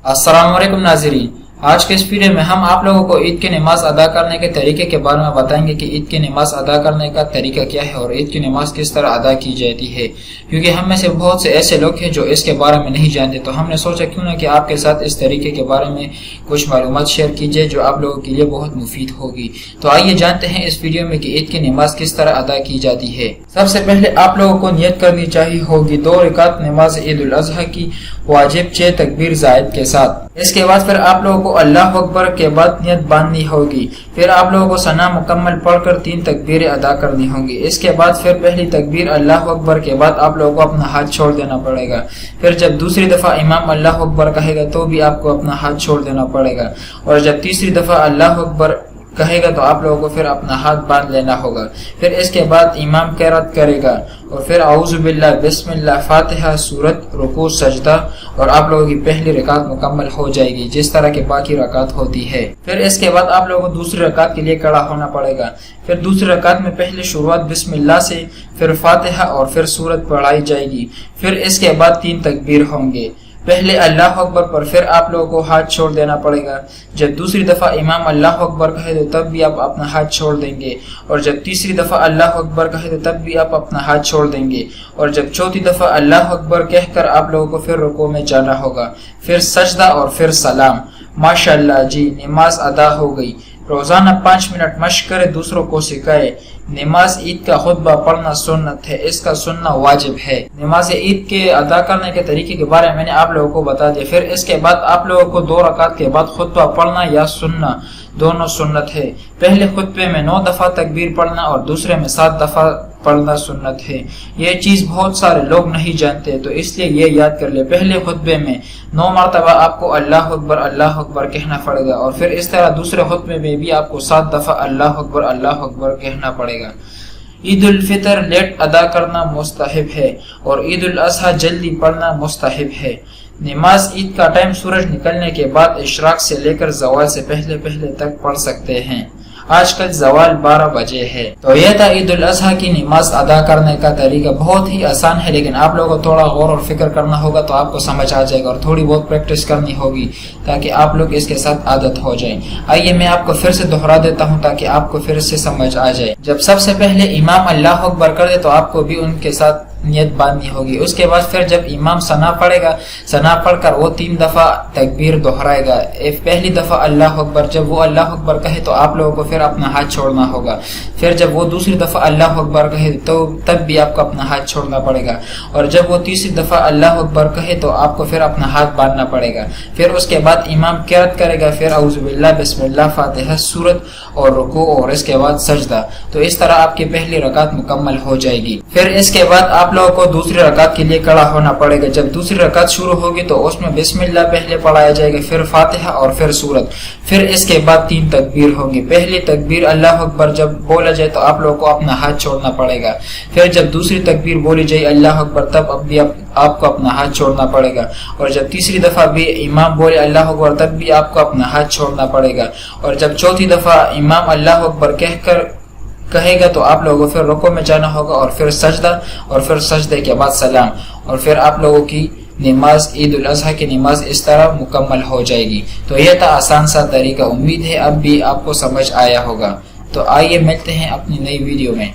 अस्सलाम वालेकुम नाज़रीन, आज के इस वीडियो में हम आप लोगों को ईद की नमाज अदा करने के तरीके के बारे में बताएंगे कि ईद की नमाज अदा करने का तरीका क्या है और ईद की नमाज किस तरह अदा की जाती है। क्योंकि हम में से बहुत से ऐसे लोग हैं जो इसके बारे में नहीं जानते, तो हमने सोचा क्यों ना कि आपके साथ इस तरीके के बारे में कुछ मालूमात शेयर कीजिए जो आप लोगों के लिए बहुत मुफीद होगी। तो आइए जानते हैं इस वीडियो में कि ईद की नमाज किस तरह अदा की जाती है। सबसे पहले आप लोगों को नियत करनी चाहिए होगी 2 रकात नमाज ईद उल अज़हा की वाजिब 6 तकबीर जायद के साथ। इसके बाद फिर आप लोगों को अल्लाह अकबर के बाद नियत बांधनी होगी। फिर आप लोगों को सना मुकम्मल पढ़कर 3 तकबीरें अदा करनी होंगी। इसके बाद फिर पहली तकबीर अल्लाह अकबर के बाद आप लोगों को अपना हाथ छोड़ देना पड़ेगा। फिर जब दूसरी दफा इमाम अल्लाह अकबर कहेगा तो भी आपको अपना हाथ छोड़ देना पड़ेगा, और जब तीसरी दफा अल्लाह अकबर कहेगा तो आप लोगों को फिर अपना हाथ बांध लेना होगा। फिर इसके बाद इमाम क़िरात करेगा और फिर औज़ु बिल्लाह बिस्मिल्लाह फातिहा सूरत रुकू सजदा, और आप लोगों की पहली रकात मुकम्मल हो जाएगी जिस तरह के बाकी रकात होती है। फिर इसके बाद आप लोगों को दूसरी रकात के लिए खड़ा होना पड़ेगा। फिर दूसरी रकात में पहले शुरुआत बिस्मिल्लाह से, फिर फातिहा और फिर सूरत पढ़ाई जाएगी। फिर इसके बाद 3 तकबीर होंगे। पहले अल्लाह अकबर पर फिर आप लोगों को हाथ छोड़ देना पड़ेगा। जब दूसरी दफा इमाम अल्लाह अकबर कहे तो तब भी आप अपना हाथ छोड़ देंगे, और जब तीसरी दफा अल्लाह अकबर कहे तो तब भी आप अपना हाथ छोड़ देंगे, और जब चौथी दफा अल्लाह अकबर कहकर आप लोगों को फिर रुकू में जाना होगा। फिर सजदा और फिर सलाम। माशाअल्लाह जी, नमाज अदा हो गई। रोजाना 5 मिनट मश्क करे, दूसरों को सिखाए। नमाज ईद का खुतबा पढ़ना सुन्नत है, इसका सुनना वाजिब है। नमाज ईद के अदा करने के तरीके के बारे में मैंने आप लोगों को बता दिया। फिर इसके बाद आप लोगों को 2 रकात के बाद खुतबा पढ़ना या सुनना दोनों सुन्नत है। पहले खुतबे में 9 दफा तकबीर पढ़ना और दूसरे में 7 दफा पढ़ना सुन्नत है। ये चीज बहुत सारे लोग नहीं जानते, तो इसलिए ये याद कर ले। पहले खुतबे में 9 मरतबा आपको अल्लाह अकबर कहना पड़ेगा, और फिर इस तरह दूसरे खुतबे में भी आपको 7 दफा अल्लाह अकबर कहना पड़ेगा। ईद उल फितर लेट अदा करना मुस्तहिब है और ईद उल अज़हा जल्दी पढ़ना मुस्तहिब है। नमाज ईद का टाइम सूरज निकलने के बाद इशराक से लेकर ज़वाल से पहले पहले तक पढ़ सकते हैं। आजकल ज़वाल 12 बजे है। तो यह था ईद उल अज़हा की नमाज अदा करने का तरीका। बहुत ही आसान है, लेकिन आप लोगों को थोड़ा गौर और फिक्र करना होगा तो आपको समझ आ जाएगा, और थोड़ी बहुत प्रैक्टिस करनी होगी ताकि आप लोग इसके साथ आदत हो जाए। आइए मैं आपको फिर से दोहरा देता हूँ ताकि आपको फिर से समझ आ जाए। जब सबसे पहले इमाम अल्लाह अकबर कर दे तो आपको भी उनके साथ नियत बांधनी होगी। उसके बाद फिर जब इमाम सना पढ़ेगा, सना पढ़कर वो 3 दफा तकबीर दोहराएगा। पहली दफा अल्लाह अकबर, जब वो अल्लाह अकबर कहे तो आप लोगों को फिर अपना हाथ छोड़ना होगा। फिर जब वो दूसरी दफा अल्लाह अकबर कहे तो तब भी आपको अपना हाथ छोड़ना पड़ेगा, और जब वो तीसरी दफा अल्लाह अकबर कहे तो आपको फिर अपना हाथ बांधना पड़ेगा। फिर उसके बाद इमाम क़िरात करेगा, फिर औज़ु बिल्लाह बिस्मिल्लाह फातिहा सूरत और रुकू और इसके बाद सजदा। तो इस तरह आपकी पहली रकात मुकम्मल हो जाएगी। फिर इसके बाद आप लोगों को दूसरी रकात के लिए खड़ा होना पड़ेगा। जब दूसरी रकात शुरू होगी तो उसमें बिस्मिल्लाह पहले पढ़ाया जाएगा, फिर फातिहा और फिर सूरत। फिर इसके बाद 3 तकबीर होंगी। पहली तकबीर अल्लाह अकबर जब बोला जाए तो आप लोगों को अपना हाथ छोड़ना पड़ेगा। फिर जब दूसरी तकबीर बोली जाए अल्लाह अकबर, तब अब भी आपको अपना हाथ छोड़ना पड़ेगा, और जब तीसरी दफा भी इमाम बोले अल्लाह अकबर तब भी आपको अपना हाथ छोड़ना पड़ेगा, और जब चौथी दफा इमाम अल्लाह अकबर कहकर कहेगा तो आप लोगों को फिर रुकू में जाना होगा, और फिर सजदा, और फिर सजदे के बाद सलाम, और फिर आप लोगों की नमाज ईद उल अज़हा की नमाज इस तरह मुकम्मल हो जाएगी। तो यह था आसान सा तरीका। उम्मीद है अब भी आपको समझ आया होगा। तो आइए मिलते हैं अपनी नई वीडियो में।